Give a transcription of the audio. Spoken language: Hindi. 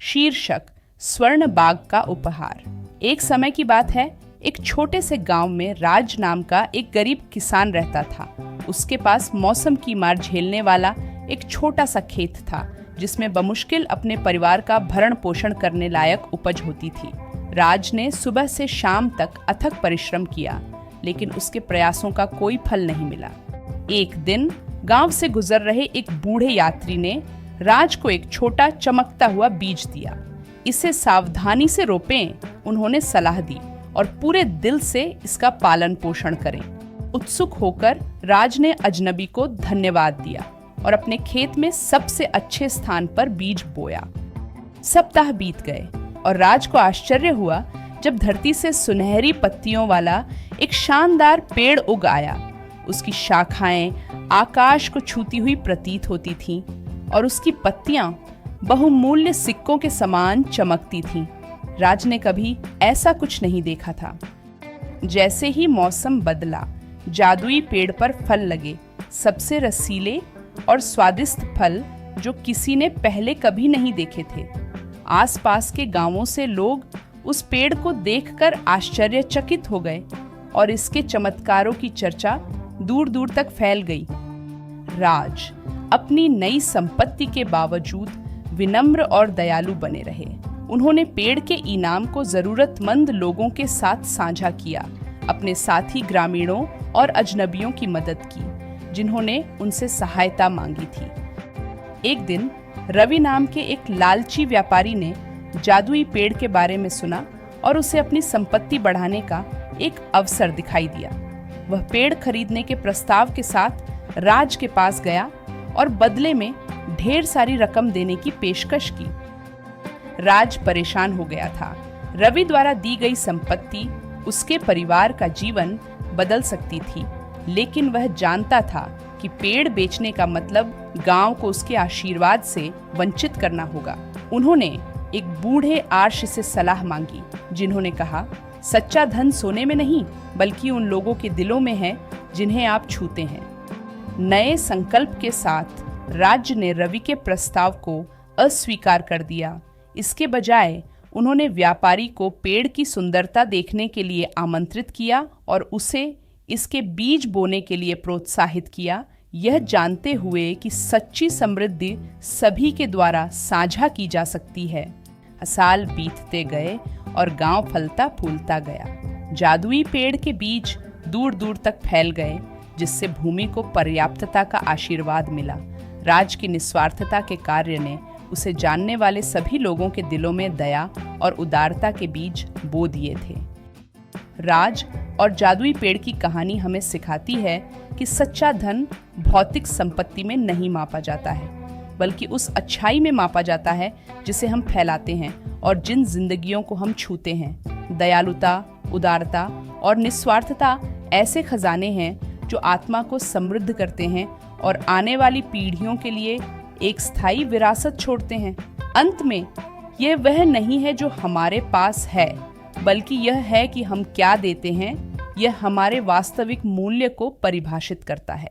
शीर्षक स्वर्ण बाग का उपहार। एक समय की बात है, एक छोटे से गांव में राज नाम का एक गरीब किसान रहता था। उसके पास मौसम की मार झेलने वाला एक छोटा सा खेत था, जिसमें बमुश्किल अपने परिवार का भरण पोषण करने लायक उपज होती थी। राज ने सुबह से शाम तक अथक परिश्रम किया, लेकिन उसके प्रयासों का कोई फल नहीं मिला। एक दिन गांव से गुजर रहे एक बूढ़े यात्री ने राज को एक छोटा चमकता हुआ बीज दिया। इसे सावधानी से रोपें, उन्होंने सलाह दी, और पूरे दिल से इसका पालन पोषण करें। उत्सुक होकर राज ने अजनबी को धन्यवाद दिया और अपने खेत में सबसे अच्छे स्थान पर बीज बोया। सप्ताह बीत गए और राज को आश्चर्य हुआ जब धरती से सुनहरी पत्तियों वाला एक शानदार पेड़ उग आया। उसकी शाखाएं आकाश को छूती हुई प्रतीत होती थीं और उसकी पत्तियां बहुमूल्य सिक्कों के समान चमकती थीं। राज ने कभी ऐसा कुछ नहीं देखा था। जैसे ही मौसम बदला, जादुई पेड़ पर फल लगे, सबसे रसीले और स्वादिष्ट फल जो किसी ने पहले कभी नहीं देखे थे। आसपास के गांवों से लोग उस पेड़ को देखकर आश्चर्यचकित हो गए और इसके चमत्कारों की चर्चा दूर दूर तक फैल गई। राज अपनी नई संपत्ति के बावजूद विनम्र और दयालु बने रहे। उन्होंने पेड़ के इनाम को जरूरतमंद लोगों के साथ साझा किया, अपने साथी ग्रामीणों और अजनबियों की मदद की, जिन्होंने उनसे सहायता मांगी थी। एक दिन रवि नाम के एक लालची व्यापारी ने जादुई पेड़ के बारे में सुना और उसे अपनी संपत्ति बढ़ाने का एक अवसर दिखाई दिया। वह पेड़ खरीदने के प्रस्ताव के साथ राज के पास गया और बदले में ढेर सारी रकम देने की पेशकश की। राज परेशान हो गया था। रवि द्वारा दी गई संपत्ति उसके परिवार का जीवन बदल सकती थी, लेकिन वह जानता था कि पेड़ बेचने का मतलब गांव को उसके आशीर्वाद से वंचित करना होगा। उन्होंने एक बूढ़े आर्ष से सलाह मांगी, जिन्होंने कहा, सच्चा धन सोने में नहीं, बल्कि उन लोगों के दिलों में है जिन्हें आप छूते हैं। नए संकल्प के साथ राज्य ने रवि के प्रस्ताव को अस्वीकार कर दिया। इसके बजाय उन्होंने व्यापारी को पेड़ की सुंदरता देखने के लिए आमंत्रित किया और उसे इसके बीज बोने के लिए प्रोत्साहित किया, यह जानते हुए कि सच्ची समृद्धि सभी के द्वारा साझा की जा सकती है। साल बीतते गए और गांव फलता फूलता गया। जादुई पेड़ के बीज दूर दूर तक फैल गए, जिससे भूमि को पर्याप्तता का आशीर्वाद मिला। राज की निस्वार्थता के कार्य ने उसे जानने वाले सभी लोगों के दिलों में दया और उदारता के बीज बो दिए थे। राज और जादुई पेड़ की कहानी हमें सिखाती है कि सच्चा धन भौतिक संपत्ति में नहीं मापा जाता है, बल्कि उस अच्छाई में मापा जाता है जिसे हम फैलाते हैं और जिन जिंदगियों को हम छूते हैं। दयालुता, उदारता और निस्वार्थता ऐसे खजाने हैं जो आत्मा को समृद्ध करते हैं और आने वाली पीढ़ियों के लिए एक स्थायी विरासत छोड़ते हैं। अंत में यह वह नहीं है जो हमारे पास है, बल्कि यह है कि हम क्या देते हैं। यह हमारे वास्तविक मूल्य को परिभाषित करता है।